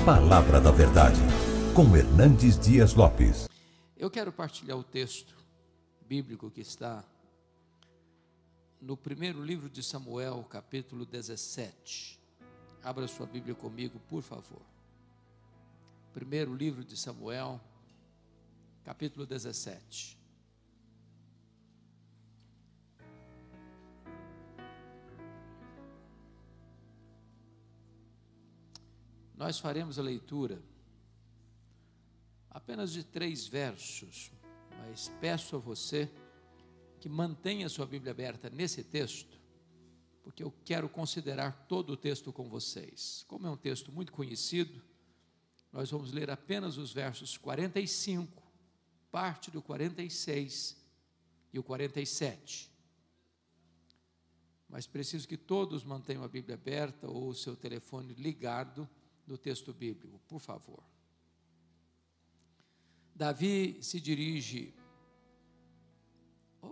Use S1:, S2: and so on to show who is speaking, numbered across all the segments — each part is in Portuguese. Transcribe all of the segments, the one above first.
S1: Palavra da Verdade, com Hernandes Dias Lopes.
S2: Eu quero partilhar o texto bíblico que está no primeiro livro de Samuel, capítulo 17. Abra sua Bíblia comigo, por favor. Primeiro livro de Samuel, capítulo 17. Nós faremos a leitura apenas de 3 versos, mas peço a você que mantenha sua Bíblia aberta nesse texto, porque eu quero considerar todo o texto com vocês. Como é um texto muito conhecido, nós vamos ler apenas os versos 45, parte do 46 e o 47. Mas preciso que todos mantenham a Bíblia aberta ou o seu telefone ligado no texto bíblico, por favor. Davi se dirige...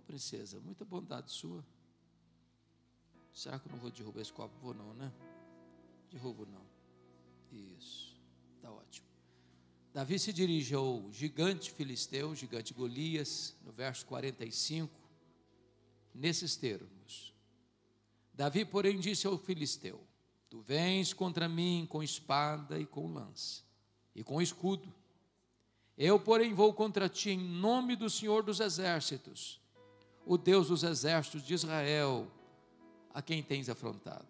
S2: princesa, muita bondade sua. Será que eu não vou derrubar esse copo? Vou não, né? Derrubo não. Isso, está ótimo. Davi se dirige ao gigante filisteu, gigante Golias, no verso 45, nesses termos. Davi, porém, disse ao filisteu: tu vens contra mim com espada e com lança, e com escudo. Eu, porém, vou contra ti em nome do Senhor dos Exércitos, o Deus dos exércitos de Israel, a quem tens afrontado.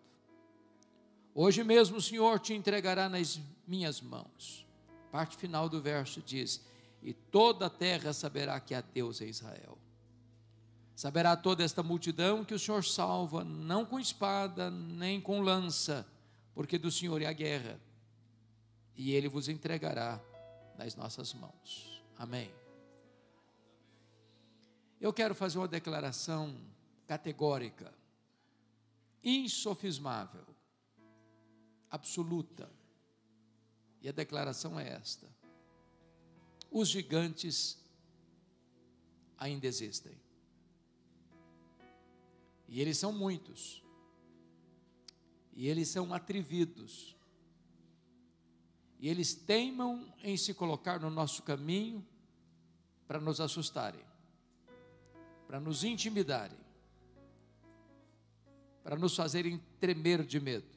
S2: Hoje mesmo o Senhor te entregará nas minhas mãos. Parte final do verso diz: e toda a terra saberá que há Deus em Israel. Saberá toda esta multidão que o Senhor salva, não com espada, nem com lança, porque do Senhor é a guerra, e Ele vos entregará nas nossas mãos. Amém. Eu quero fazer uma declaração categórica, insofismável, absoluta, e a declaração é esta: os gigantes ainda existem, e eles são muitos, e eles são atrevidos, e eles teimam em se colocar no nosso caminho para nos assustarem, para nos intimidarem, para nos fazerem tremer de medo.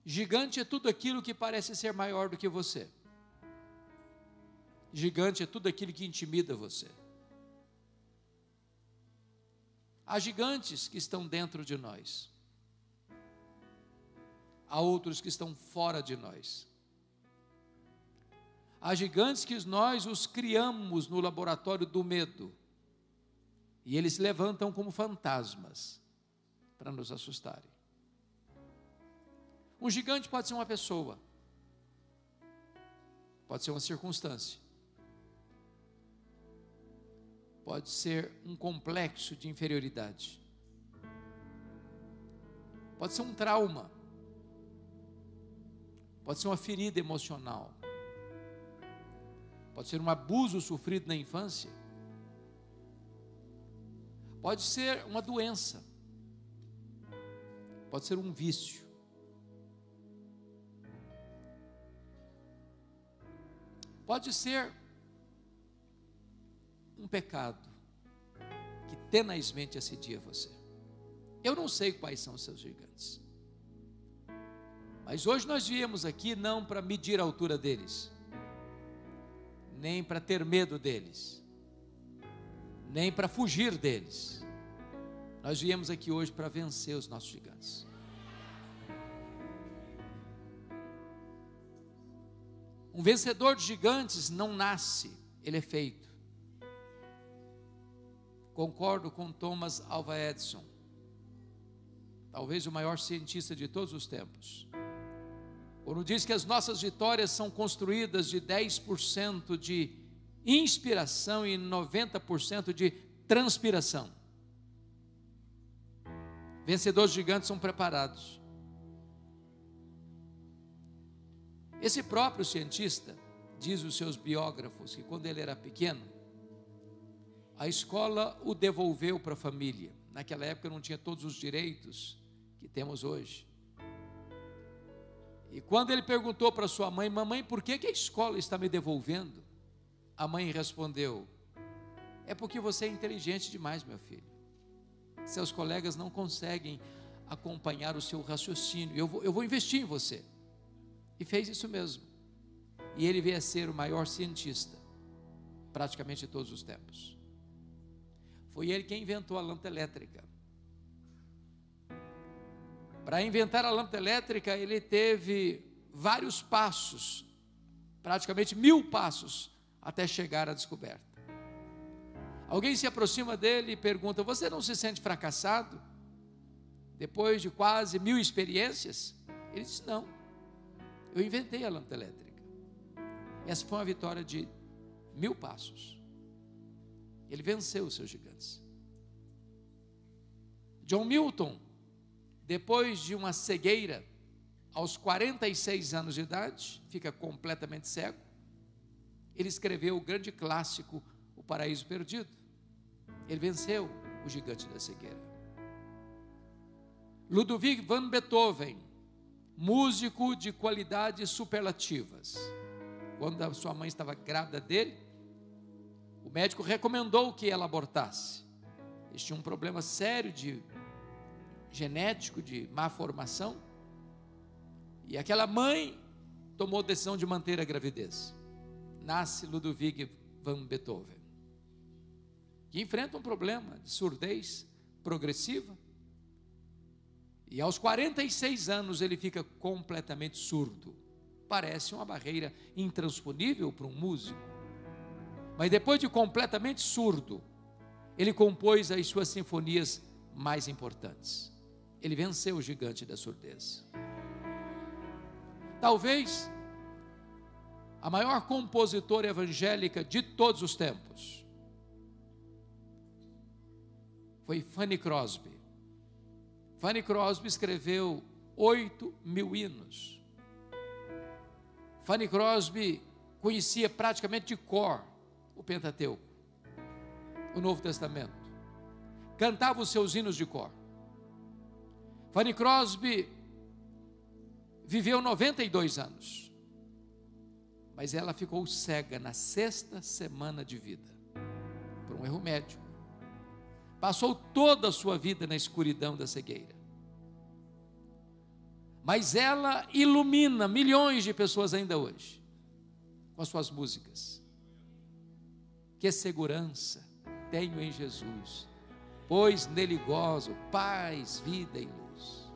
S2: Gigante é tudo aquilo que parece ser maior do que você. Gigante é tudo aquilo que intimida você. Há gigantes que estão dentro de nós. Há outros que estão fora de nós. Há gigantes que nós os criamos no laboratório do medo, e eles se levantam como fantasmas para nos assustarem. Um gigante pode ser uma pessoa, pode ser uma circunstância, pode ser um complexo de inferioridade, pode ser um trauma, pode ser uma ferida emocional, pode ser um abuso sofrido na infância, pode ser uma doença, pode ser um vício, pode ser um pecado que tenazmente assedia você. Eu não sei quais são os seus gigantes, mas hoje nós viemos aqui não para medir a altura deles, nem para ter medo deles, nem para fugir deles. Nós viemos aqui hoje para vencer os nossos gigantes. Um vencedor de gigantes não nasce, ele é feito. Concordo com Thomas Alva Edison, talvez o maior cientista de todos os tempos, quando diz que as nossas vitórias são construídas de 10% de inspiração e 90% de transpiração. Vencedores gigantes são preparados. Esse próprio cientista diz aos seus biógrafos que quando ele era pequeno, a escola o devolveu para a família. Naquela época não tinha todos os direitos que temos hoje. E quando ele perguntou para sua mãe: mamãe, por que a escola está me devolvendo? A mãe respondeu: é porque você é inteligente demais, meu filho. Seus colegas não conseguem acompanhar o seu raciocínio. Eu vou investir em você. E fez isso mesmo. E ele veio a ser o maior cientista, praticamente de todos os tempos. Foi ele quem inventou a lâmpada elétrica. Para inventar a lâmpada elétrica, ele teve vários passos, praticamente 1000 passos, até chegar à descoberta. Alguém se aproxima dele e pergunta: você não se sente fracassado? Depois de quase 1000 experiências? Ele disse: não, eu inventei a lâmpada elétrica. Essa foi uma vitória de 1000 passos. Ele venceu os seus gigantes. John Milton, depois de uma cegueira, aos 46 anos de idade, fica completamente cego. Ele escreveu o grande clássico O Paraíso Perdido. Ele venceu o gigante da cegueira. Ludwig van Beethoven, músico de qualidades superlativas. Quando a sua mãe estava grávida dele, o médico recomendou que ela abortasse. Eles tinham um problema sério genético, de má formação. E aquela mãe tomou a decisão de manter a gravidez. Nasce Ludwig van Beethoven, que enfrenta um problema de surdez progressiva. E aos 46 anos ele fica completamente surdo. Parece uma barreira intransponível para um músico. Mas depois de completamente surdo, ele compôs as suas sinfonias mais importantes. Ele venceu o gigante da surdez. Talvez a maior compositora evangélica de todos os tempos foi Fanny Crosby. Fanny Crosby escreveu 8.000 hinos. Fanny Crosby conhecia praticamente de cor o Pentateuco, o Novo Testamento. Cantava os seus hinos de cor. Fanny Crosby viveu 92 anos, mas ela ficou cega na 6ª semana de vida, por um erro médico. Passou toda a sua vida na escuridão da cegueira. Mas ela ilumina milhões de pessoas ainda hoje, com as suas músicas. Que segurança tenho em Jesus, pois nele gozo paz, vida e luz.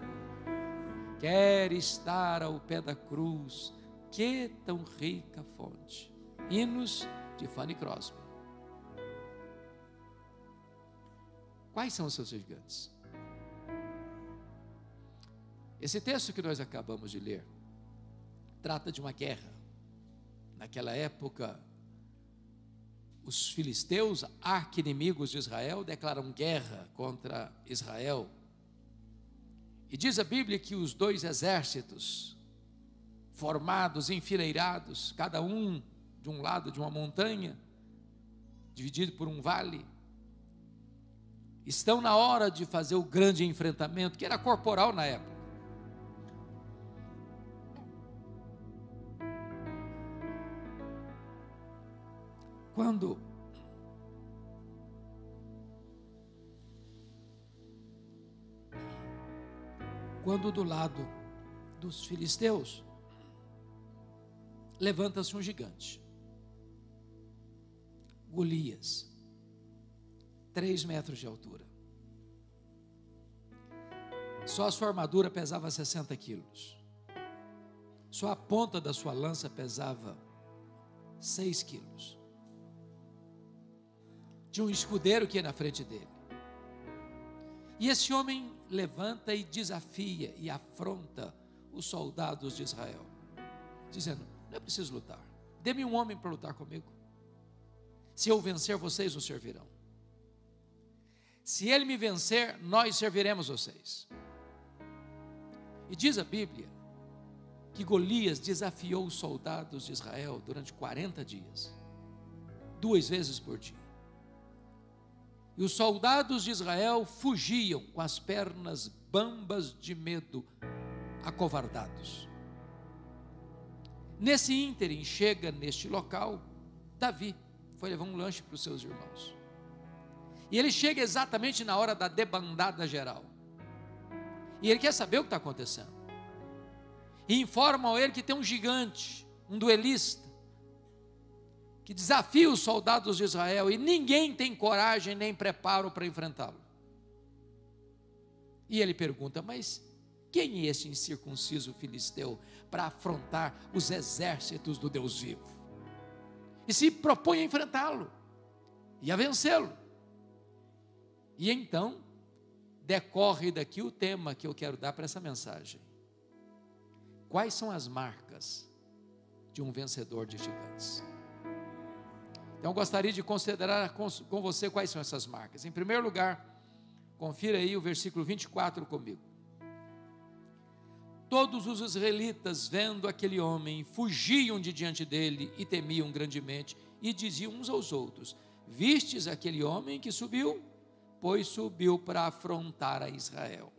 S2: Quero estar ao pé da cruz, que tão rica fonte. Hinos de Fanny Crosby. Quais são os seus gigantes? Esse texto que nós acabamos de ler trata de uma guerra. Naquela época, os filisteus, arqui-inimigos de Israel, declaram guerra contra Israel. E diz a Bíblia que os 2 exércitos, formados, enfileirados, cada um de um lado de uma montanha, dividido por um vale, estão na hora de fazer o grande enfrentamento, que era corporal na época. Quando do lado dos filisteus levanta-se um gigante, Golias, 3 metros de altura. Só a sua armadura pesava 60 quilos. Só a ponta da sua lança pesava 6 quilos. Tinha um escudeiro que ia na frente dele. E esse homem levanta e desafia e afronta os soldados de Israel, dizendo: não é preciso lutar, dê-me um homem para lutar comigo. Se eu vencer, vocês o servirão. Se ele me vencer, nós serviremos vocês. E diz a Bíblia que Golias desafiou os soldados de Israel durante 40 dias, 2 vezes por dia. E os soldados de Israel fugiam com as pernas bambas de medo, acovardados. Nesse ínterim, chega neste local Davi, foi levar um lanche para os seus irmãos, e ele chega exatamente na hora da debandada geral, e ele quer saber o que está acontecendo, e informam a ele que tem um gigante, um duelista, que desafia os soldados de Israel, e ninguém tem coragem nem preparo para enfrentá-lo. E ele pergunta: mas quem é esse incircunciso filisteu para afrontar os exércitos do Deus vivo? E se propõe a enfrentá-lo e a vencê-lo. E então decorre daqui o tema que eu quero dar para essa mensagem: quais são as marcas de um vencedor de gigantes? Então eu gostaria de considerar com você quais são essas marcas. Em primeiro lugar, confira aí o versículo 24 comigo. Todos os israelitas, vendo aquele homem, fugiam de diante dele e temiam grandemente, e diziam uns aos outros: vistes aquele homem que subiu? Pois subiu para afrontar a Israel.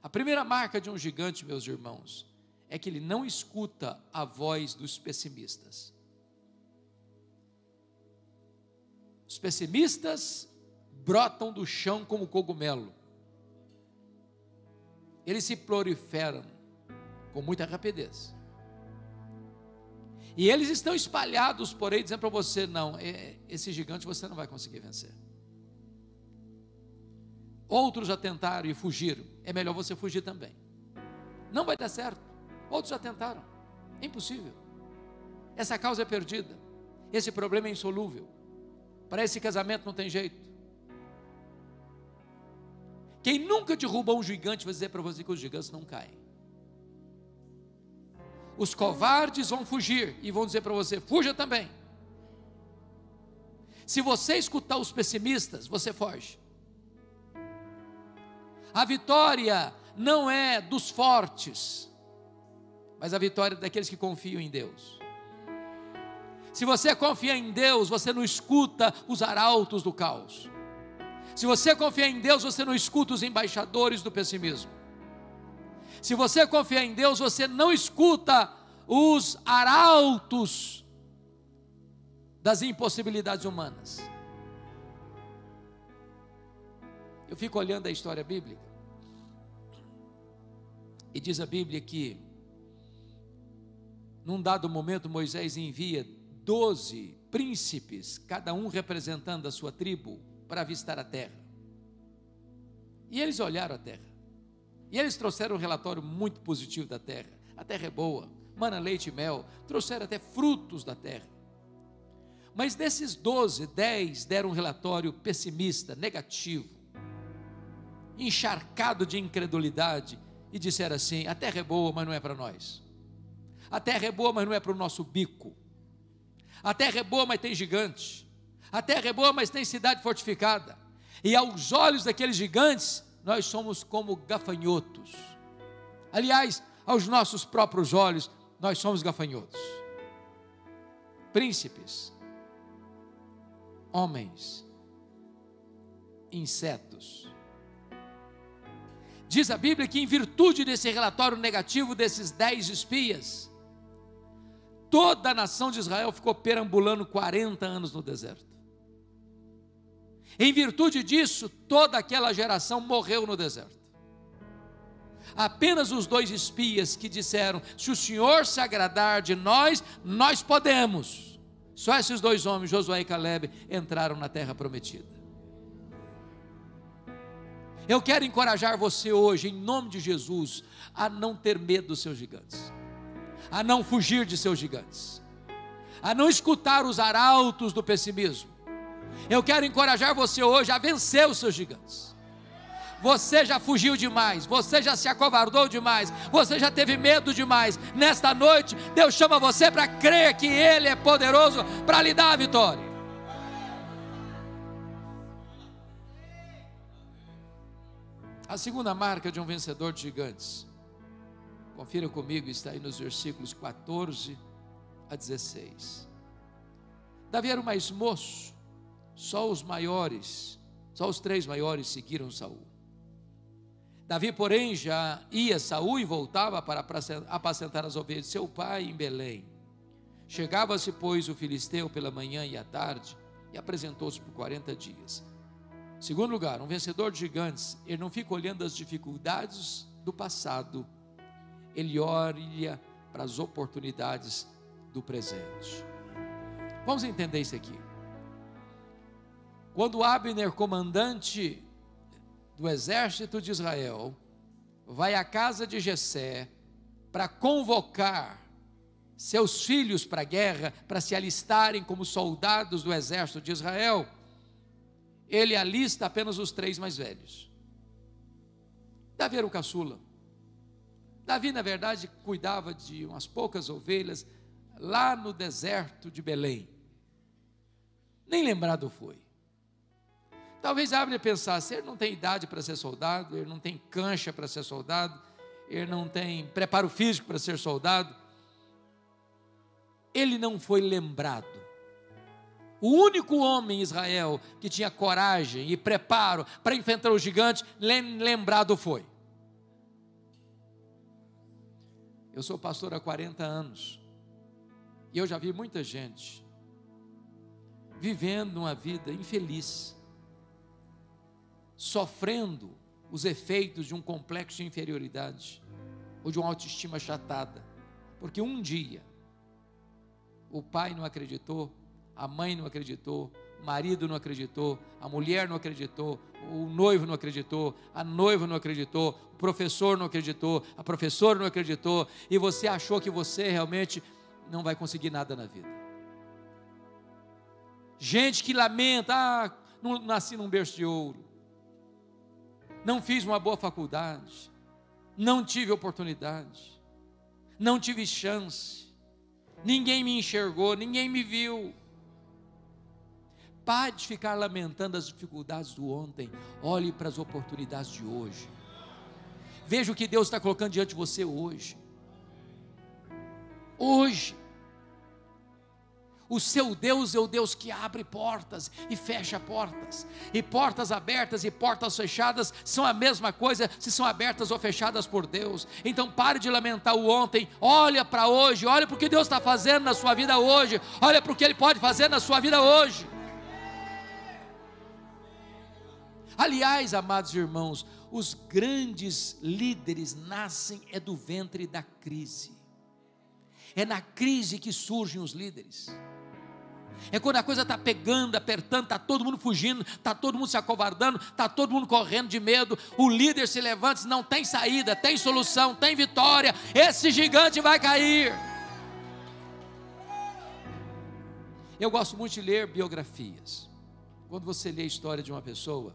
S2: A primeira marca de um gigante, meus irmãos, é que ele não escuta a voz dos pessimistas. Os pessimistas brotam do chão como cogumelo. Eles se proliferam com muita rapidez. E eles estão espalhados por aí, dizendo para você: não, esse gigante você não vai conseguir vencer. Outros já tentaram e fugiram, é melhor você fugir também. Não vai dar certo. Outros já tentaram, é impossível. Essa causa é perdida, esse problema é insolúvel, para esse casamento não tem jeito. Quem nunca derrubou um gigante vai dizer para você que os gigantes não caem. Os covardes vão fugir e vão dizer para você: fuja também. Se você escutar os pessimistas, você foge. A vitória não é dos fortes, mas a vitória é daqueles que confiam em Deus. Se você confia em Deus, você não escuta os arautos do caos. Se você confia em Deus, você não escuta os embaixadores do pessimismo. Se você confia em Deus, você não escuta os arautos das impossibilidades humanas. Eu fico olhando a história bíblica, e diz a Bíblia que, num dado momento, Moisés envia 12 príncipes, cada um representando a sua tribo, para avistar a terra. E eles olharam a terra, e eles trouxeram um relatório muito positivo da terra. A terra é boa, mana, leite e mel, trouxeram até frutos da terra. Mas desses 12, 10 deram um relatório pessimista, negativo, encharcado de incredulidade, e disseram assim: a terra é boa, mas não é para nós. A terra é boa, mas não é para o nosso bico. A terra é boa, mas tem gigante. A terra é boa, mas tem cidade fortificada. E aos olhos daqueles gigantes, nós somos como gafanhotos. Aliás, aos nossos próprios olhos, nós somos gafanhotos. Príncipes, homens, insetos. Diz a Bíblia que, em virtude desse relatório negativo desses 10 espias, toda a nação de Israel ficou perambulando 40 anos no deserto. Em virtude disso, toda aquela geração morreu no deserto. Apenas os 2 espias que disseram: se o Senhor se agradar de nós, nós podemos. Só esses 2 homens, Josué e Calebe, entraram na terra prometida. Eu quero encorajar você hoje, em nome de Jesus, a não ter medo dos seus gigantes, a não fugir de seus gigantes, a não escutar os arautos do pessimismo. Eu quero encorajar você hoje a vencer os seus gigantes. Você já fugiu demais, você já se acovardou demais, você já teve medo demais. Nesta noite, Deus chama você para crer que Ele é poderoso para lhe dar a vitória. A segunda marca de um vencedor de gigantes, confira comigo, está aí nos versículos 14 a 16. Davi era o mais moço, só os 3 maiores seguiram Saul. Davi, porém, já ia a Saul e voltava para apacentar as ovelhas de seu pai em Belém. Chegava-se, pois, o filisteu pela manhã e à tarde, e apresentou-se por 40 dias. Segundo lugar, um vencedor de gigantes, ele não fica olhando as dificuldades do passado, ele olha para as oportunidades do presente. Vamos entender isso aqui. Quando Abner, comandante do exército de Israel, vai à casa de Jessé para convocar seus filhos para a guerra, para se alistarem como soldados do exército de Israel, ele alista apenas os 3 mais velhos. Davi era o caçula. Davi, na verdade, cuidava de umas poucas ovelhas lá no deserto de Belém. Nem lembrado foi. Talvez Abner pensasse, ele não tem idade para ser soldado, ele não tem cancha para ser soldado, ele não tem preparo físico para ser soldado. Ele não foi lembrado. O único homem em Israel que tinha coragem e preparo para enfrentar o gigante, lembrado foi. Eu sou pastor há 40 anos, e eu já vi muita gente vivendo uma vida infeliz, sofrendo os efeitos de um complexo de inferioridade, ou de uma autoestima achatada, porque um dia, o pai não acreditou, a mãe não acreditou, o marido não acreditou, a mulher não acreditou, o noivo não acreditou, a noiva não acreditou, o professor não acreditou, a professora não acreditou, e você achou que você realmente não vai conseguir nada na vida. Gente que lamenta, não nasci num berço de ouro, não fiz uma boa faculdade, não tive oportunidade, não tive chance, ninguém me enxergou, ninguém me viu. Pare de ficar lamentando as dificuldades do ontem, olhe para as oportunidades de hoje. Veja o que Deus está colocando diante de você hoje. Hoje. O seu Deus é o Deus que abre portas e fecha portas. E portas abertas e portas fechadas são a mesma coisa se são abertas ou fechadas por Deus. Então pare de lamentar o ontem, olha para hoje, olha para o que Deus está fazendo na sua vida hoje, olha para o que Ele pode fazer na sua vida hoje. Aliás, amados irmãos, os grandes líderes nascem do ventre da crise. É na crise que surgem os líderes. É quando a coisa está pegando, apertando, está todo mundo fugindo, está todo mundo se acovardando, está todo mundo correndo de medo, o líder se levanta e diz, não tem saída, tem solução, tem vitória, esse gigante vai cair. Eu gosto muito de ler biografias. Quando você lê a história de uma pessoa,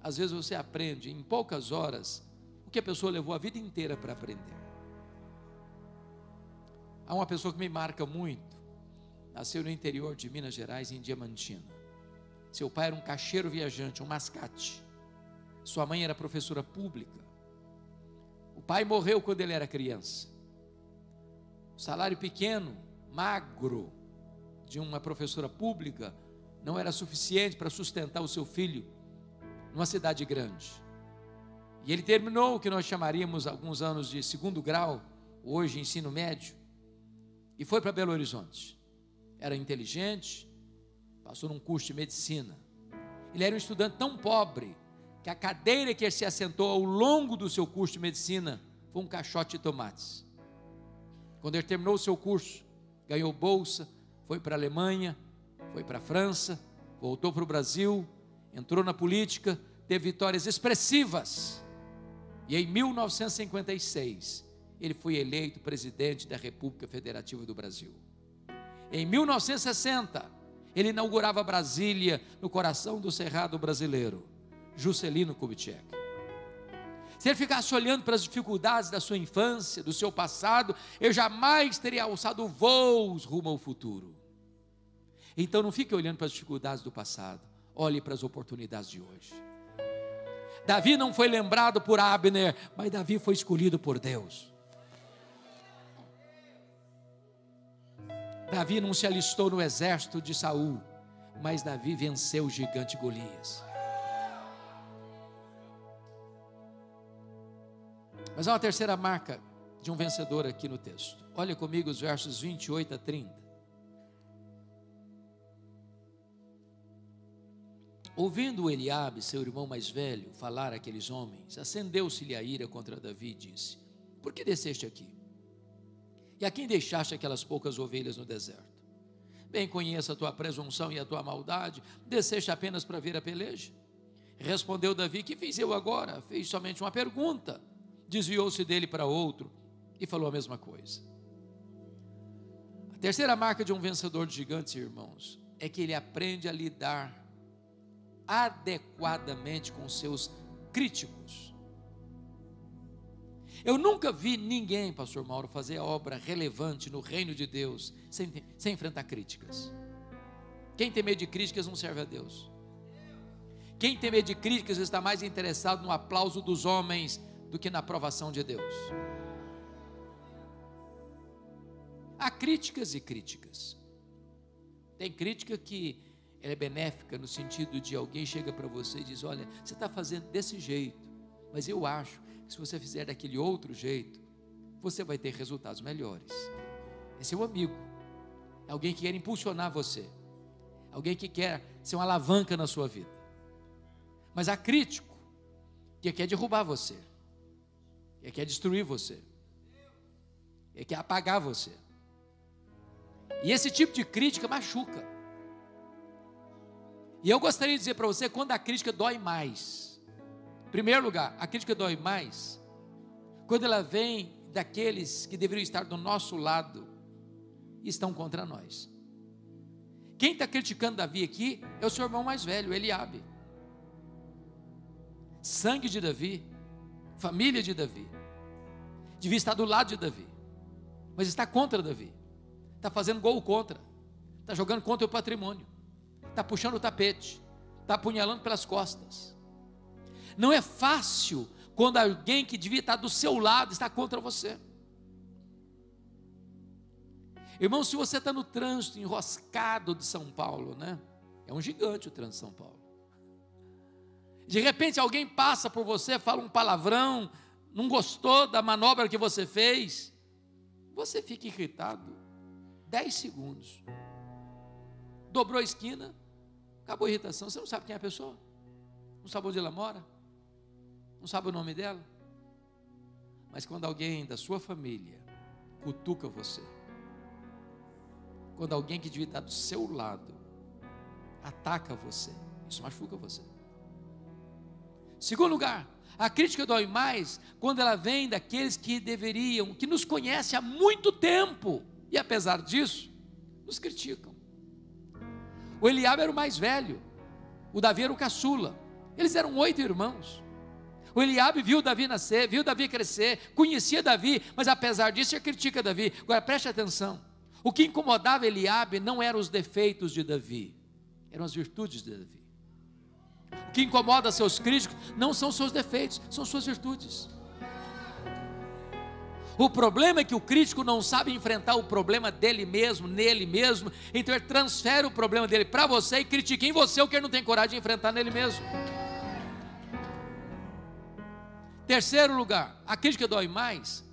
S2: às vezes você aprende em poucas horas o que a pessoa levou a vida inteira para aprender. Há uma pessoa que me marca muito. Nasceu no interior de Minas Gerais, em Diamantina. Seu pai era um caixeiro viajante, um mascate. Sua mãe era professora pública. O pai morreu quando ele era criança. O salário pequeno, magro, de uma professora pública, não era suficiente para sustentar o seu filho numa cidade grande. E ele terminou o que nós chamaríamos alguns anos de segundo grau, hoje ensino médio, e foi para Belo Horizonte. Era inteligente, passou num curso de medicina. Ele era um estudante tão pobre que a cadeira que ele se assentou ao longo do seu curso de medicina foi um caixote de tomates. Quando ele terminou o seu curso, ganhou bolsa, foi para a Alemanha, foi para a França, voltou para o Brasil, entrou na política, teve vitórias expressivas. E em 1956, ele foi eleito presidente da República Federativa do Brasil. Em 1960, ele inaugurava Brasília no coração do Cerrado brasileiro, Juscelino Kubitschek. Se ele ficasse olhando para as dificuldades da sua infância, do seu passado, eu jamais teria alçado voos rumo ao futuro. Então não fique olhando para as dificuldades do passado, olhe para as oportunidades de hoje. Davi não foi lembrado por Abner, mas Davi foi escolhido por Deus. Davi não se alistou no exército de Saul, mas Davi venceu o gigante Golias. Mas há uma terceira marca de um vencedor aqui no texto. Olha comigo os versos 28 a 30. Ouvindo Eliabe, seu irmão mais velho, falar àqueles homens, acendeu-se-lhe a ira contra Davi e disse: por que desceste aqui? E a quem deixaste aquelas poucas ovelhas no deserto? Bem conheço a tua presunção e a tua maldade, desceste apenas para ver a peleja? Respondeu Davi: que fiz eu agora? Fez somente uma pergunta. Desviou-se dele para outro e falou a mesma coisa. A terceira marca de um vencedor de gigantes, irmãos, é que ele aprende a lidar adequadamente com seus críticos. Eu nunca vi ninguém, pastor Mauro, fazer a obra relevante no reino de Deus sem enfrentar críticas. Quem tem medo de críticas não serve a Deus. Quem tem medo de críticas está mais interessado no aplauso dos homens do que na aprovação de Deus. Há críticas e críticas. Tem crítica que ela é benéfica no sentido de alguém chega para você e diz: olha, você está fazendo desse jeito, mas eu acho que se você fizer daquele outro jeito, você vai ter resultados melhores. Esse é o amigo. É alguém que quer impulsionar você, alguém que quer ser uma alavanca na sua vida. Mas há crítico que quer derrubar você, que quer destruir você, que quer apagar você. E esse tipo de crítica machuca. E eu gostaria de dizer para você, quando a crítica dói mais. Em primeiro lugar, a crítica dói mais quando ela vem daqueles que deveriam estar do nosso lado e estão contra nós. Quem está criticando Davi aqui é o seu irmão mais velho, Eliabe. Sangue de Davi, família de Davi, devia estar do lado de Davi, mas está contra Davi, está fazendo gol contra, está jogando contra o patrimônio, está puxando o tapete, está apunhalando pelas costas. Não é fácil quando alguém que devia estar do seu lado está contra você. Irmão, se você está no trânsito enroscado de São Paulo, né? É um gigante o trânsito de São Paulo. De repente alguém passa por você, fala um palavrão, não gostou da manobra que você fez, você fica irritado 10 segundos. Dobrou a esquina, acabou a irritação. Você não sabe quem é a pessoa, não sabe onde ela mora, não sabe o nome dela. Mas quando alguém da sua família cutuca você, quando alguém que devia estar do seu lado ataca você, isso machuca você. Segundo lugar, a crítica dói mais quando ela vem daqueles que deveriam, que nos conhecem há muito tempo e apesar disso, nos criticam. O Eliabe era o mais velho, o Davi era o caçula, eles eram 8 irmãos. O Eliabe viu Davi nascer, viu Davi crescer, conhecia Davi, mas apesar disso ele critica Davi. Agora preste atenção, o que incomodava Eliabe não eram os defeitos de Davi, eram as virtudes de Davi. O que incomoda seus críticos não são seus defeitos, são suas virtudes. O problema é que o crítico não sabe enfrentar o problema dele mesmo, nele mesmo, então ele transfere o problema dele para você e critica em você o que ele não tem coragem de enfrentar nele mesmo. Terceiro lugar, a crítica dói mais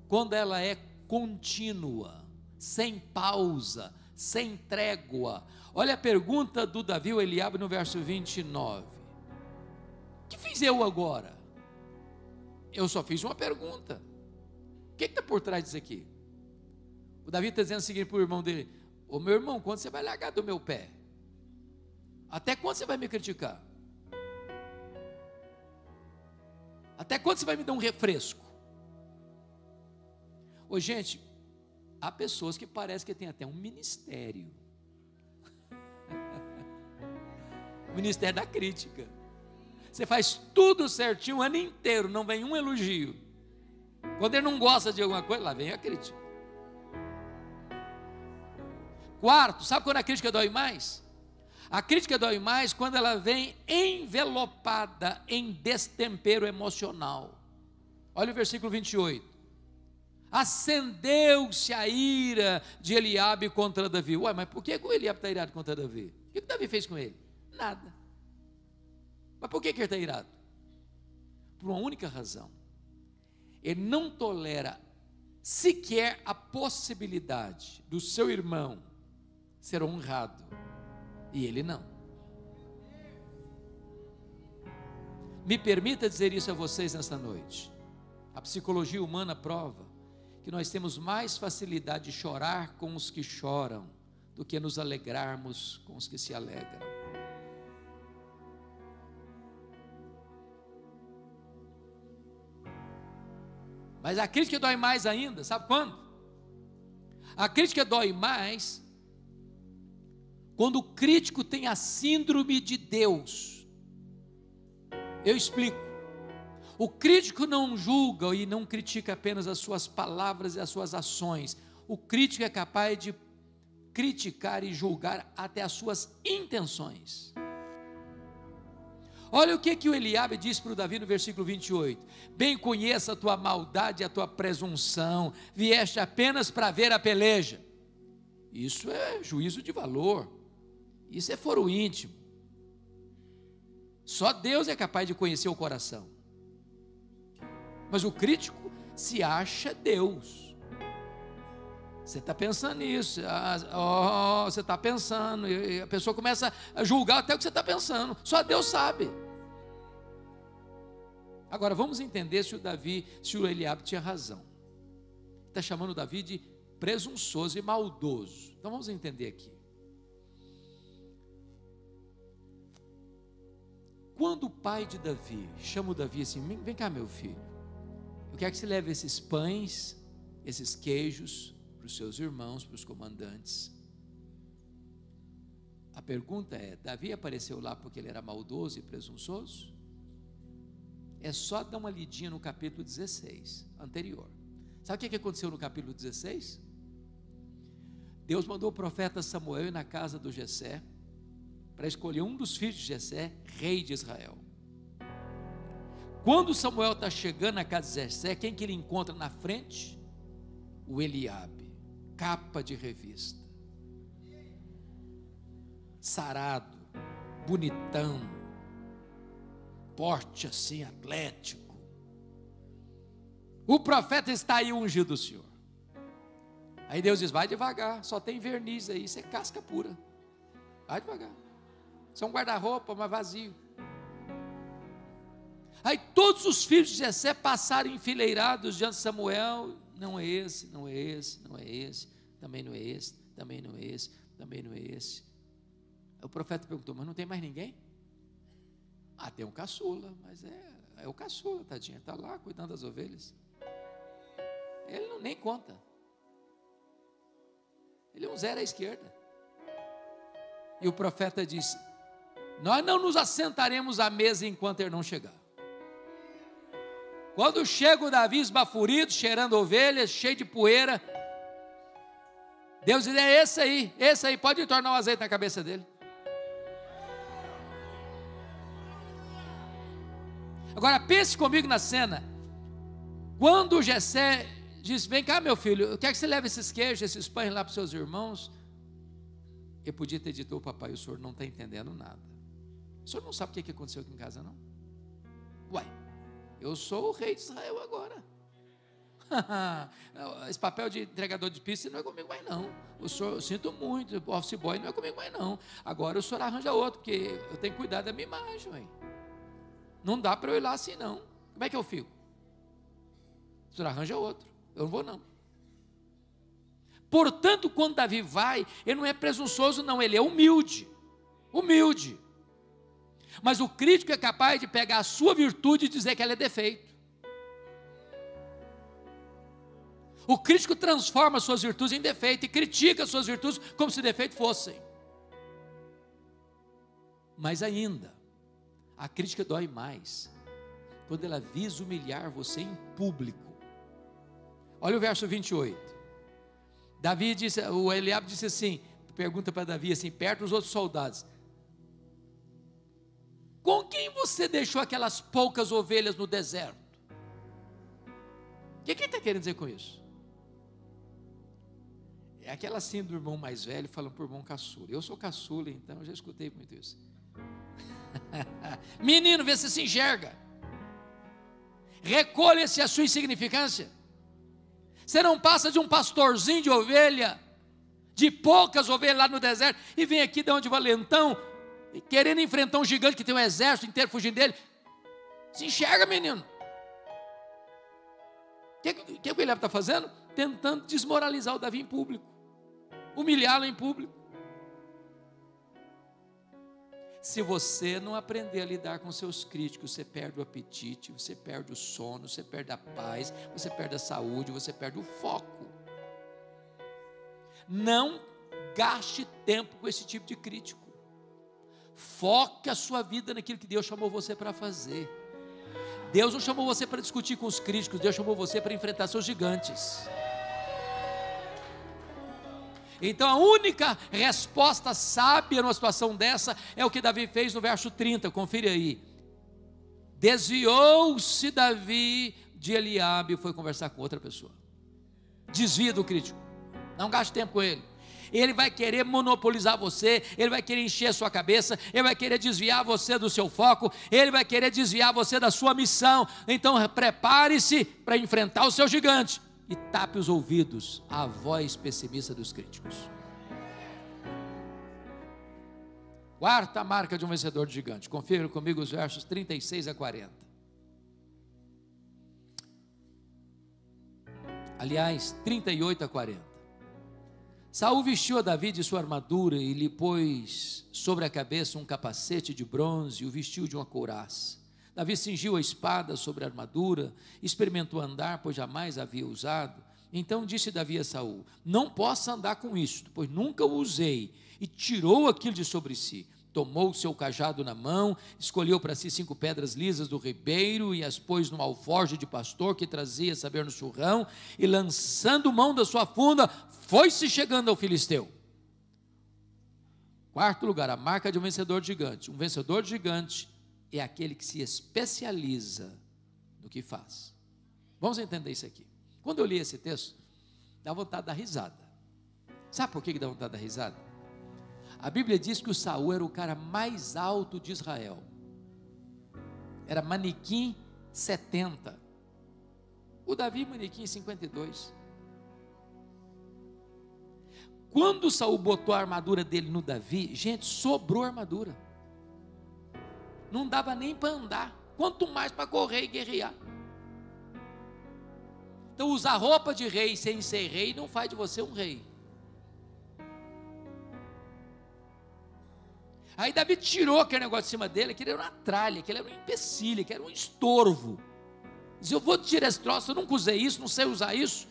S2: quando ela é contínua, sem pausa, sem trégua. Olha a pergunta do Davi, o Eliabe, no verso 29. O que fiz eu agora? Eu só fiz uma pergunta. O que está por trás disso aqui? O Davi está dizendo o seguinte para o irmão dele: ô meu irmão, quando você vai largar do meu pé? Até quando você vai me criticar? Até quando você vai me dar um refresco? Ô gente, há pessoas que parece que tem até um ministério. O ministério da crítica. Você faz tudo certinho o ano inteiro, não vem um elogio. Quando ele não gosta de alguma coisa, lá vem a crítica. Quarto, sabe quando a crítica dói mais? A crítica dói mais quando ela vem envelopada em destempero emocional. Olha o versículo 28. Acendeu-se a ira de Eliabe contra Davi. Ué, mas por que o Eliabe está irado contra Davi? O que Davi fez com ele? Nada. Mas por que ele está irado? Por uma única razão. ele não tolera sequer a possibilidade do seu irmão ser honrado, e ele não. Me permita dizer isso a vocês nesta noite. A psicologia humana prova que nós temos mais facilidade de chorar com os que choram do que nos alegrarmos com os que se alegram. Mas a crítica dói mais ainda, sabe quando? A crítica dói mais quando o crítico tem a síndrome de Deus. Eu explico. O crítico não julga e não critica apenas as suas palavras e as suas ações. O crítico é capaz de criticar e julgar até as suas intenções. Olha o que o Eliabe diz para o Davi no versículo 28. Bem conheça a tua maldade e a tua presunção, vieste apenas para ver a peleja. Isso é juízo de valor, isso é foro íntimo. Só Deus é capaz de conhecer o coração. Mas o crítico se acha Deus. Você está pensando nisso, você está pensando, e a pessoa começa a julgar até o que você está pensando, só Deus sabe. Agora vamos entender se o Eliabe tinha razão. Está chamando o Davi de presunçoso e maldoso. Então vamos entender aqui. Quando o pai de Davi chama o Davi assim, vem cá meu filho, eu quero que você leve esses pães, esses queijos, para os seus irmãos, para os comandantes. A pergunta é, Davi apareceu lá porque ele era maldoso e presunçoso? É só dar uma lidinha no capítulo 16, anterior. Sabe o que aconteceu no capítulo 16? Deus mandou o profeta Samuel ir na casa do Jessé, para escolher um dos filhos de Jessé, rei de Israel. Quando Samuel está chegando na casa de Jessé, quem que ele encontra na frente? O Eliabe, capa de revista, sarado, bonitão, porte assim, atlético. O profeta está aí ungido do Senhor. Aí Deus diz, vai devagar, só tem verniz aí, isso é casca pura, vai devagar. Isso é um guarda-roupa, mas vazio. Aí todos os filhos de Jessé passaram enfileirados diante de Samuel. Não é esse, não é esse, não é esse, também não é esse, também não é esse, também não é esse. Aí o profeta perguntou, mas não tem mais ninguém? Ah, tem um caçula, mas é o caçula, tadinho, está lá cuidando das ovelhas. Ele não nem conta. Ele é um zero à esquerda. E o profeta disse, nós não nos assentaremos à mesa enquanto ele não chegar. Quando chega o Davi esbaforido, cheirando ovelhas, cheio de poeira, Deus diz, é esse aí, pode tornar um azeite na cabeça dele. Agora pense comigo na cena, quando Jessé disse, vem cá meu filho, eu quero que você leve esses queijos, esses pães lá para os seus irmãos. Eu podia ter dito, papai, o senhor não está entendendo nada. O senhor não sabe o que aconteceu aqui em casa, não? Uai, eu sou o rei de Israel agora. Esse papel de entregador de pizza não é comigo mais não. Eu sinto muito, office boy não é comigo mais não. Agora o senhor arranja outro, porque eu tenho que cuidar da minha imagem. Ué. Não dá para eu ir lá assim não. Como é que eu fico? O senhor arranja outro, eu não vou não. Portanto, quando Davi vai, ele não é presunçoso não, ele é humilde. Humilde. Mas o crítico é capaz de pegar a sua virtude e dizer que ela é defeito. O crítico transforma suas virtudes em defeito e critica suas virtudes como se defeito fossem. Mas ainda, a crítica dói mais quando ela visa humilhar você em público. Olha o verso 28. O Eliabe disse assim, pergunta para Davi assim, perto dos outros soldados, com quem você deixou aquelas poucas ovelhas no deserto? O que ele está querendo dizer com isso? É aquela síndrome do irmão mais velho falando para o irmão caçula. Eu sou caçula, então eu já escutei muito isso. Menino, vê se enxerga. Recolha-se a sua insignificância. Você não passa de um pastorzinho de ovelha, de poucas ovelhas lá no deserto, e vem aqui de onde valentão, querendo enfrentar um gigante que tem um exército inteiro fugindo dele. Se enxerga, menino. O que o Eliabe está fazendo? Tentando desmoralizar o Davi em público, humilhá-lo em público. Se você não aprender a lidar com seus críticos, você perde o apetite, você perde o sono, você perde a paz, você perde a saúde, você perde o foco. Não gaste tempo com esse tipo de crítico. Foque a sua vida naquilo que Deus chamou você para fazer. Deus não chamou você para discutir com os críticos, Deus chamou você para enfrentar seus gigantes. Então a única resposta sábia numa situação dessa é o que Davi fez no verso 30, confira aí. Desviou-se Davi de Eliabe e foi conversar com outra pessoa. Desvia do crítico, não gaste tempo com ele. Ele vai querer monopolizar você, ele vai querer encher a sua cabeça, ele vai querer desviar você do seu foco, ele vai querer desviar você da sua missão. Então prepare-se para enfrentar o seu gigante e tape os ouvidos à voz pessimista dos críticos. Quarta marca de um vencedor de gigante. Confira comigo os versos 36 a 40. Aliás, 38 a 40. Saul vestiu a Davi de sua armadura e lhe pôs sobre a cabeça um capacete de bronze e o vestiu de uma couraça. Davi cingiu a espada sobre a armadura, experimentou andar, pois jamais havia usado. Então disse Davi a Saul: não posso andar com isto, pois nunca o usei. E tirou aquilo de sobre si. Tomou o seu cajado na mão, escolheu para si 5 pedras lisas do ribeiro e as pôs num alforje de pastor que trazia saber no churrão, e lançando mão da sua funda, foi-se chegando ao filisteu. Quarto lugar, a marca de um vencedor gigante. Um vencedor gigante é aquele que se especializa no que faz. Vamos entender isso aqui. Quando eu li esse texto, dá vontade de dar risada. Sabe por que dá vontade de dar risada? A Bíblia diz que o Saul era o cara mais alto de Israel. Era manequim 70. O Davi manequim 52. Quando Saul botou a armadura dele no Davi, gente, sobrou a armadura. Não dava nem para andar, quanto mais para correr e guerrear. Então usar roupa de rei sem ser rei não faz de você um rei. Aí Davi tirou aquele negócio de cima dele, que ele era uma tralha, que ele era um empecilho, que era um estorvo. Diz: eu vou tirar esse troço, eu nunca usei isso, não sei usar isso.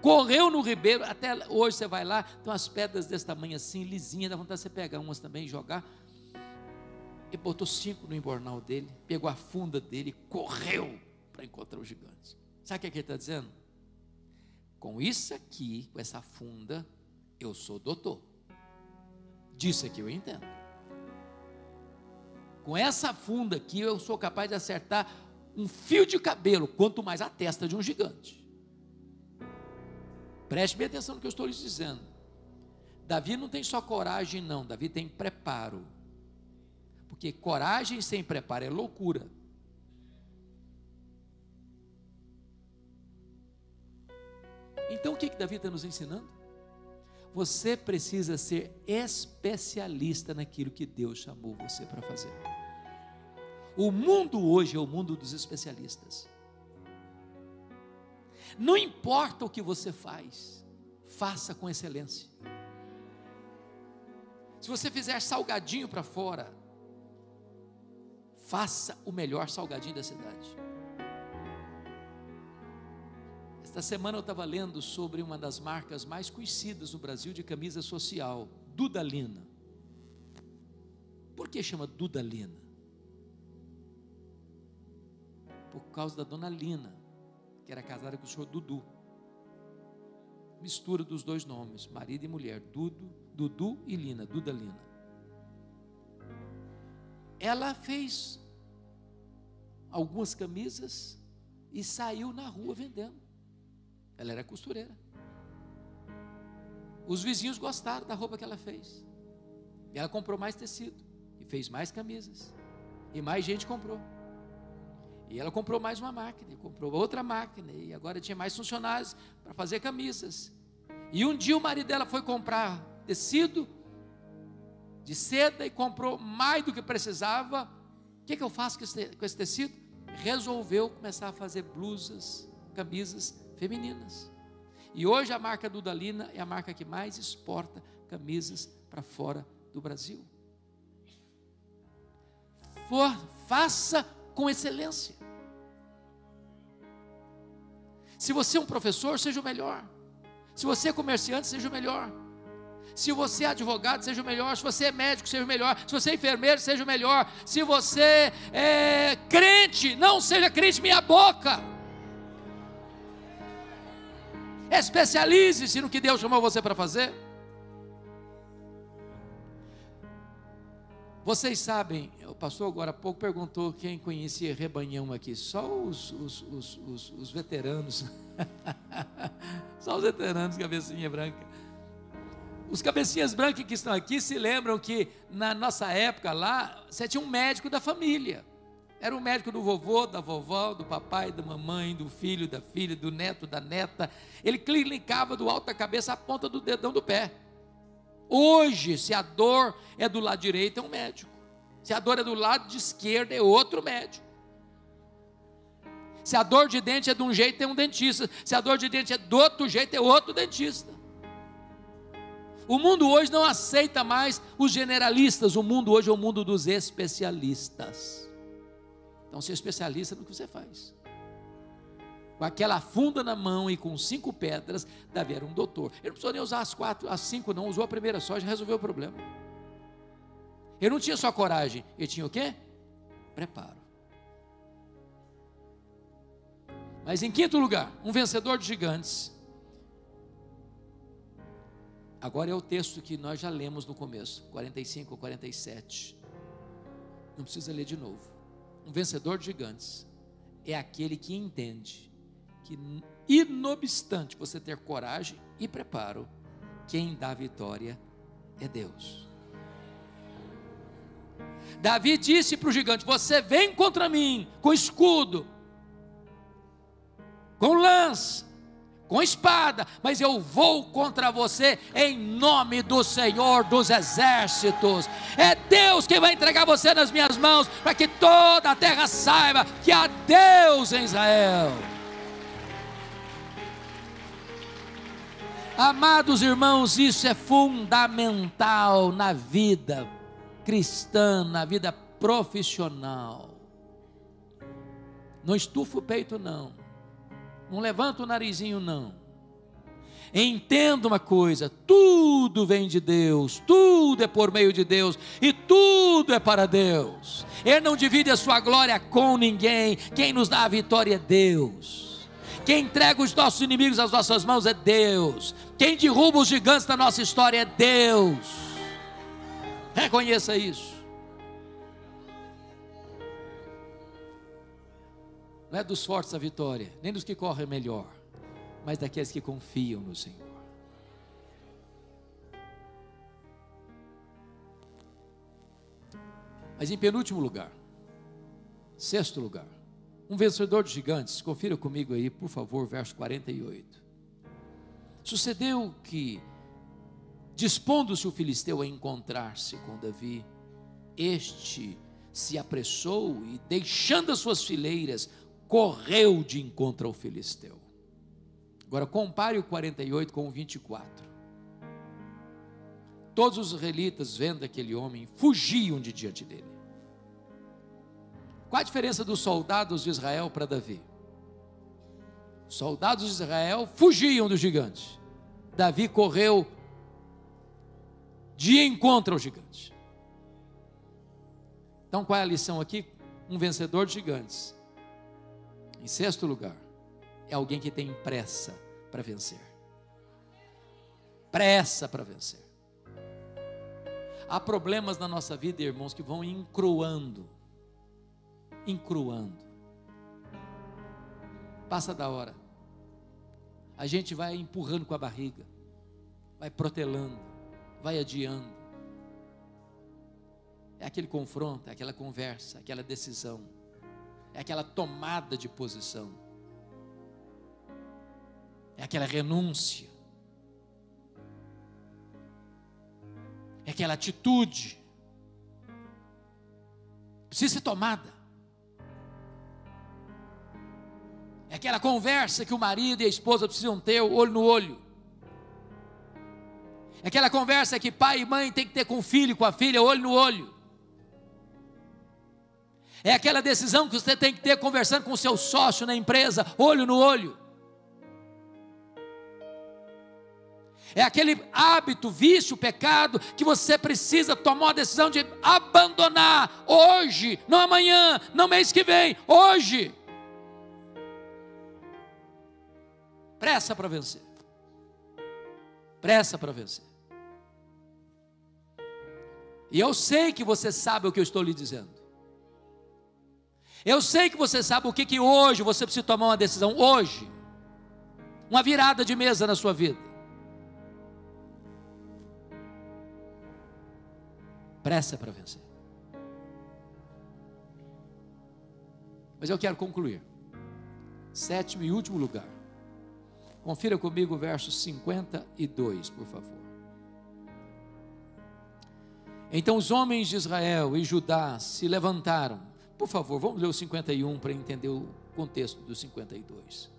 S2: Correu no ribeiro, até hoje você vai lá, tem umas pedras desse tamanho assim, lisinhas, dá vontade de você pegar umas também e jogar. Ele botou 5 no embornal dele, pegou a funda dele e correu para encontrar o gigante. Sabe o que ele está dizendo? Com isso aqui, com essa funda, eu sou doutor. Disso aqui eu entendo. Com essa funda aqui, eu sou capaz de acertar um fio de cabelo, quanto mais a testa de um gigante. Preste bem atenção no que eu estou lhes dizendo. Davi não tem só coragem não, Davi tem preparo. Porque coragem sem preparo é loucura. Então o que Davi está nos ensinando? Você precisa ser especialista naquilo que Deus chamou você para fazer. O mundo hoje é o mundo dos especialistas. Não importa o que você faz, faça com excelência. Se você fizer salgadinho para fora, faça o melhor salgadinho da cidade. Esta semana eu estava lendo sobre uma das marcas mais conhecidas no Brasil de camisa social, Dudalina. Por que chama Dudalina? Por causa da dona Lina, que era casada com o senhor Dudu. Mistura dos dois nomes, marido e mulher, Dudu e Lina, Dudalina. Ela fez algumas camisas e saiu na rua vendendo. Ela era costureira. Os vizinhos gostaram da roupa que ela fez. E ela comprou mais tecido e fez mais camisas. E mais gente comprou. E ela comprou mais uma máquina, comprou outra máquina, e agora tinha mais funcionários para fazer camisas. E um dia o marido dela foi comprar tecido de seda e comprou mais do que precisava. O que eu faço com esse tecido? Resolveu começar a fazer blusas, camisas femininas. E hoje a marca Dudalina é a marca que mais exporta camisas para fora do Brasil. Faça com excelência. Se você é um professor, seja o melhor. Se você é comerciante, seja o melhor. Se você é advogado, seja o melhor. Se você é médico, seja o melhor. Se você é enfermeiro, seja o melhor. Se você é crente, não seja crente meia boca. Especialize-se no que Deus chamou você para fazer. Vocês sabem, o pastor agora há pouco perguntou quem conhecia Rebanhão aqui. Só os veteranos. Só os veteranos, cabecinha branca. Os cabecinhas brancas que estão aqui se lembram que na nossa época lá, você tinha um médico da família. Era o médico do vovô, da vovó, do papai, da mamãe, do filho, da filha, do neto, da neta. Ele clinicava do alto da cabeça à ponta do dedão do pé. Hoje, se a dor é do lado direito, é um médico. Se a dor é do lado de esquerdo, é outro médico. Se a dor de dente é de um jeito, é um dentista. Se a dor de dente é do outro jeito, é outro dentista. O mundo hoje não aceita mais os generalistas. O mundo hoje é o mundo dos especialistas. Então, ser especialista no que você faz. Com aquela funda na mão e com 5 pedras, Davi era um doutor. Ele não precisou nem usar as 5 não, usou a primeira só, já resolveu o problema. Ele não tinha só coragem, ele tinha o quê? Preparo. Mas em quinto lugar, um vencedor de gigantes. Agora é o texto que nós já lemos no começo, 45 ou 47. Não precisa ler de novo. Um vencedor de gigantes é aquele que entende que, inobstante você ter coragem e preparo, quem dá a vitória é Deus. Davi disse para o gigante: você vem contra mim com escudo, com lança, com espada, mas eu vou contra você em nome do Senhor dos exércitos. É Deus quem vai entregar você nas minhas mãos, para que toda a terra saiba que há Deus em Israel. Amados irmãos, isso é fundamental na vida cristã, na vida profissional. Não estufa o peito não, não levanta o narizinho não. Entenda uma coisa: tudo vem de Deus, tudo é por meio de Deus e tudo é para Deus. Ele não divide a sua glória com ninguém. Quem nos dá a vitória é Deus. Quem entrega os nossos inimigos às nossas mãos é Deus. Quem derruba os gigantes da nossa história é Deus. Reconheça isso. Não é dos fortes a vitória, nem dos que correm melhor, mas daqueles que confiam no Senhor. Mas em penúltimo lugar, sexto lugar, um vencedor de gigantes. Confira comigo aí, por favor, verso 48. Sucedeu que, dispondo-se o filisteu a encontrar-se com Davi, este se apressou e, deixando as suas fileiras, correu de encontro ao filisteu. Agora compare o 48 com o 24. Todos os israelitas, vendo aquele homem, fugiam de diante dele. Qual a diferença dos soldados de Israel para Davi? Os soldados de Israel fugiam do gigante. Davi correu de encontro ao gigante. Então qual é a lição aqui? Um vencedor de gigantes, em sexto lugar, é alguém que tem pressa para vencer. Pressa para vencer. Há problemas na nossa vida, irmãos, que vão encruando. Passa da hora. A gente vai empurrando com a barriga, vai protelando, vai adiando. É aquele confronto, é aquela conversa, aquela decisão. é aquela tomada de posição, é aquela renúncia, é aquela atitude, precisa ser tomada. É aquela conversa que o marido e a esposa precisam ter olho no olho. É aquela conversa que pai e mãe tem que ter com o filho e com a filha, olho no olho. É aquela decisão que você tem que ter conversando com o seu sócio na empresa, olho no olho. É aquele hábito, vício, pecado, que você precisa tomar a decisão de abandonar hoje, não amanhã, não mês que vem, hoje. Pressa para vencer. Pressa para vencer. E eu sei que você sabe o que eu estou lhe dizendo. Eu sei que você sabe o que hoje você precisa tomar uma decisão, hoje. Uma virada de mesa na sua vida. Pressa para vencer. Mas eu quero concluir. Sétimo e último lugar. Confira comigo o verso 52, por favor. Então os homens de Israel e Judá se levantaram. Por favor, vamos ler o 51 para entender o contexto do 52.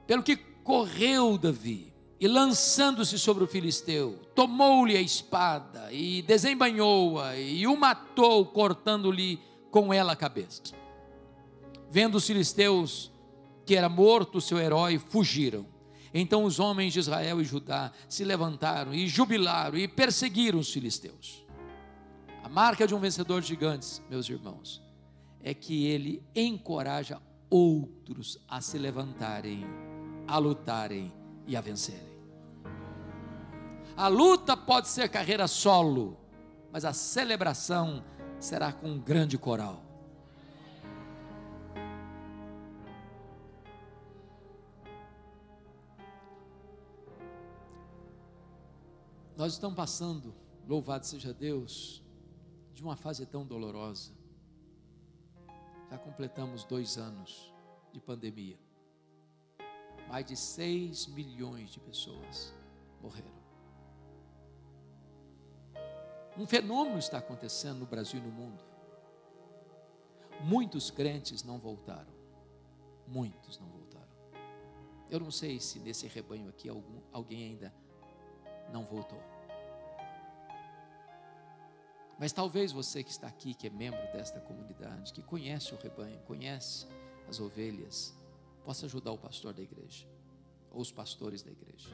S2: Pelo que correu Davi, e lançando-se sobre o filisteu, tomou-lhe a espada, e desembainhou-a, e o matou, cortando-lhe com ela a cabeça. Vendo os filisteus que era morto o seu herói, fugiram. Então os homens de Israel e Judá se levantaram e jubilaram e perseguiram os filisteus. A marca de um vencedor de gigantes, meus irmãos, é que ele encoraja outros a se levantarem, a lutarem e a vencerem. A luta pode ser carreira solo, mas a celebração será com um grande coral. Nós estamos passando, louvado seja Deus, de uma fase tão dolorosa. Já completamos 2 anos de pandemia. Mais de 6 milhões de pessoas morreram. Um fenômeno está acontecendo no Brasil e no mundo. Muitos crentes não voltaram. Muitos não voltaram. Eu não sei se nesse rebanho aqui alguém ainda não voltou. Mas talvez você que está aqui, que é membro desta comunidade, que conhece o rebanho, conhece as ovelhas, possa ajudar o pastor da igreja, ou os pastores da igreja.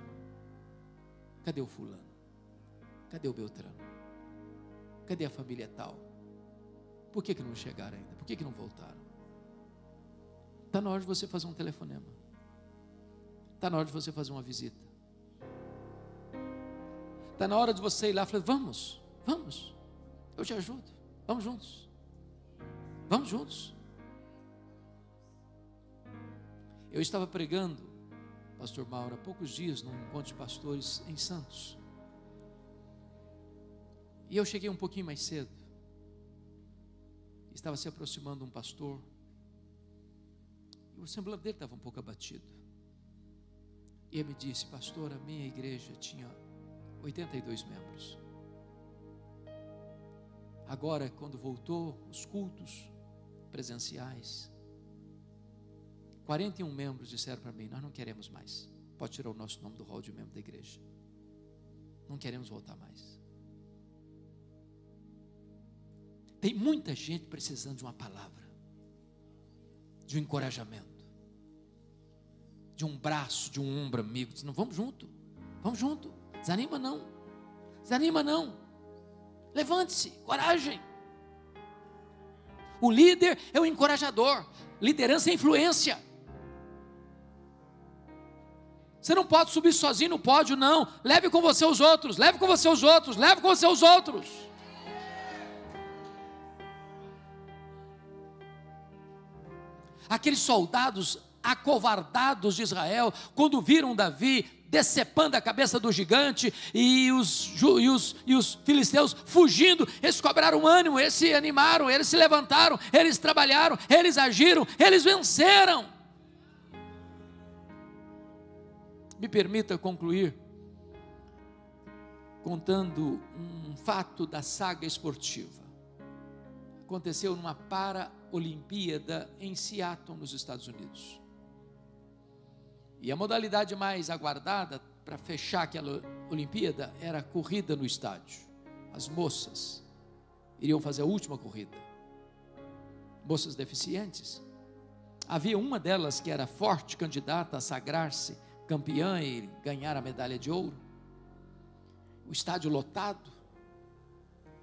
S2: Cadê o fulano? Cadê o Beltrano? Cadê a família tal? Por que não chegaram ainda? Por que não voltaram? Está na hora de você fazer um telefonema. Está na hora de você fazer uma visita. Está na hora de você ir lá e falar: vamos, eu te ajudo, vamos juntos. Eu estava pregando, pastor Mauro, há poucos dias, num encontro de pastores em Santos, e eu cheguei um pouquinho mais cedo, estava se aproximando um pastor, e o semblante dele estava um pouco abatido, e ele me disse: pastor, a minha igreja tinha 82 membros. Agora, quando voltou os cultos presenciais, 41 membros disseram para mim: nós não queremos mais, pode tirar o nosso nome do hall de membro da igreja, não queremos voltar mais. Tem muita gente precisando de uma palavra, de um encorajamento, de um braço, de um ombro amigo. Diz: não, vamos junto, desanima não, levante-se, coragem. O líder é o encorajador, liderança é influência. Você não pode subir sozinho no pódio, não. Leve com você os outros. Aqueles soldados acovardados de Israel, quando viram Davi decepando a cabeça do gigante e os filisteus fugindo, eles cobraram ânimo, eles se animaram, eles se levantaram, eles trabalharam, eles agiram, eles venceram. Me permita concluir contando um fato da saga esportiva. Aconteceu numa Paralimpíada em Seattle, nos Estados Unidos. E a modalidade mais aguardada para fechar aquela Olimpíada era a corrida no estádio. As moças iriam fazer a última corrida. Moças deficientes. Havia uma delas que era forte candidata a sagrar-se campeã e ganhar a medalha de ouro. O estádio lotado.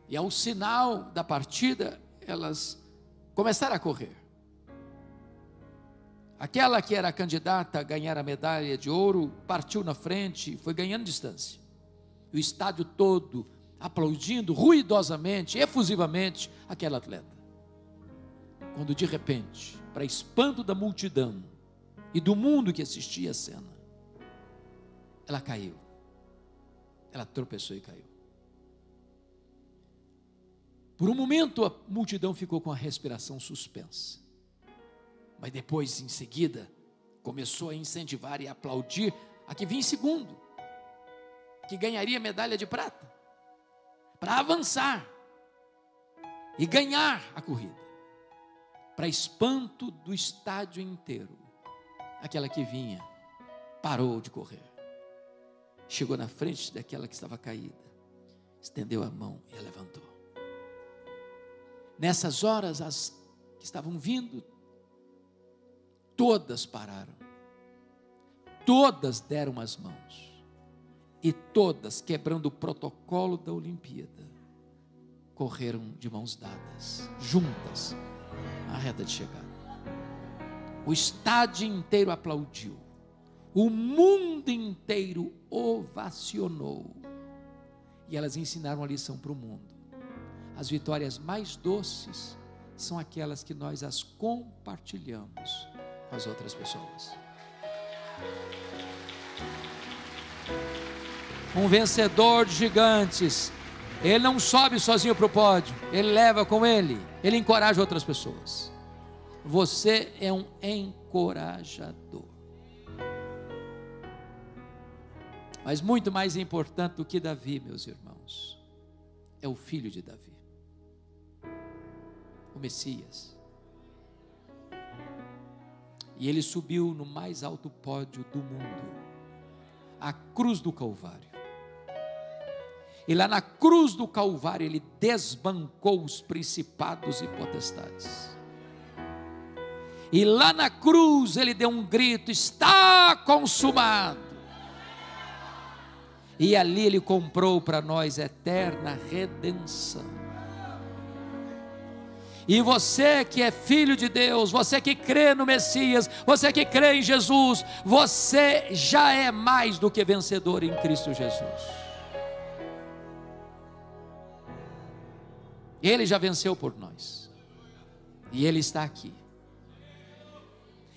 S2: E ao sinal da partida, elas começaram a correr. Aquela que era a candidata a ganhar a medalha de ouro partiu na frente e foi ganhando distância. O estádio todo aplaudindo ruidosamente, efusivamente, aquela atleta. Quando de repente, para espanto da multidão e do mundo que assistia a cena, ela caiu. Ela tropeçou e caiu. Por um momento a multidão ficou com a respiração suspensa. Mas depois, em seguida, começou a incentivar e aplaudir a que vinha em segundo, que ganharia medalha de prata, para avançar e ganhar a corrida. Para espanto do estádio inteiro, aquela que vinha parou de correr, chegou na frente daquela que estava caída, estendeu a mão e a levantou. Nessas horas, as que estavam vindo, todas pararam, todas deram as mãos, e todas, quebrando o protocolo da Olimpíada, correram de mãos dadas, juntas, à reta de chegada. O estádio inteiro aplaudiu, o mundo inteiro ovacionou, e elas ensinaram a lição para o mundo. As vitórias mais doces são aquelas que nós as compartilhamos com as outras pessoas. Um vencedor de gigantes, ele não sobe sozinho para o pódio, ele leva com ele, ele encoraja outras pessoas. Você é um encorajador. Mas muito mais importante do que Davi, meus irmãos, é o filho de Davi, o Messias. E ele subiu no mais alto pódio do mundo, a cruz do Calvário. E lá na cruz do Calvário ele desbancou os principados e potestades. E lá na cruz ele deu um grito: está consumado. E ali ele comprou para nós eterna redenção. E você que é filho de Deus, você que crê no Messias, você que crê em Jesus, você já é mais do que vencedor em Cristo Jesus. Ele já venceu por nós. E Ele está aqui.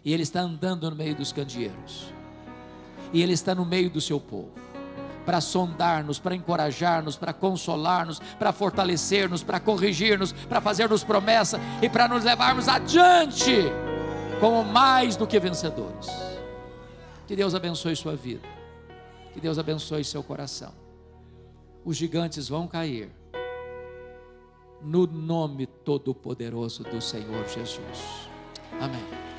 S2: E Ele está andando no meio dos candeeiros. E Ele está no meio do seu povo, para sondar-nos, para encorajar-nos, para consolar-nos, para fortalecer-nos, para corrigir-nos, para fazer-nos promessa e para nos levarmos adiante como mais do que vencedores. Que Deus abençoe sua vida, que Deus abençoe seu coração. Os gigantes vão cair no nome todo-poderoso do Senhor Jesus. Amém.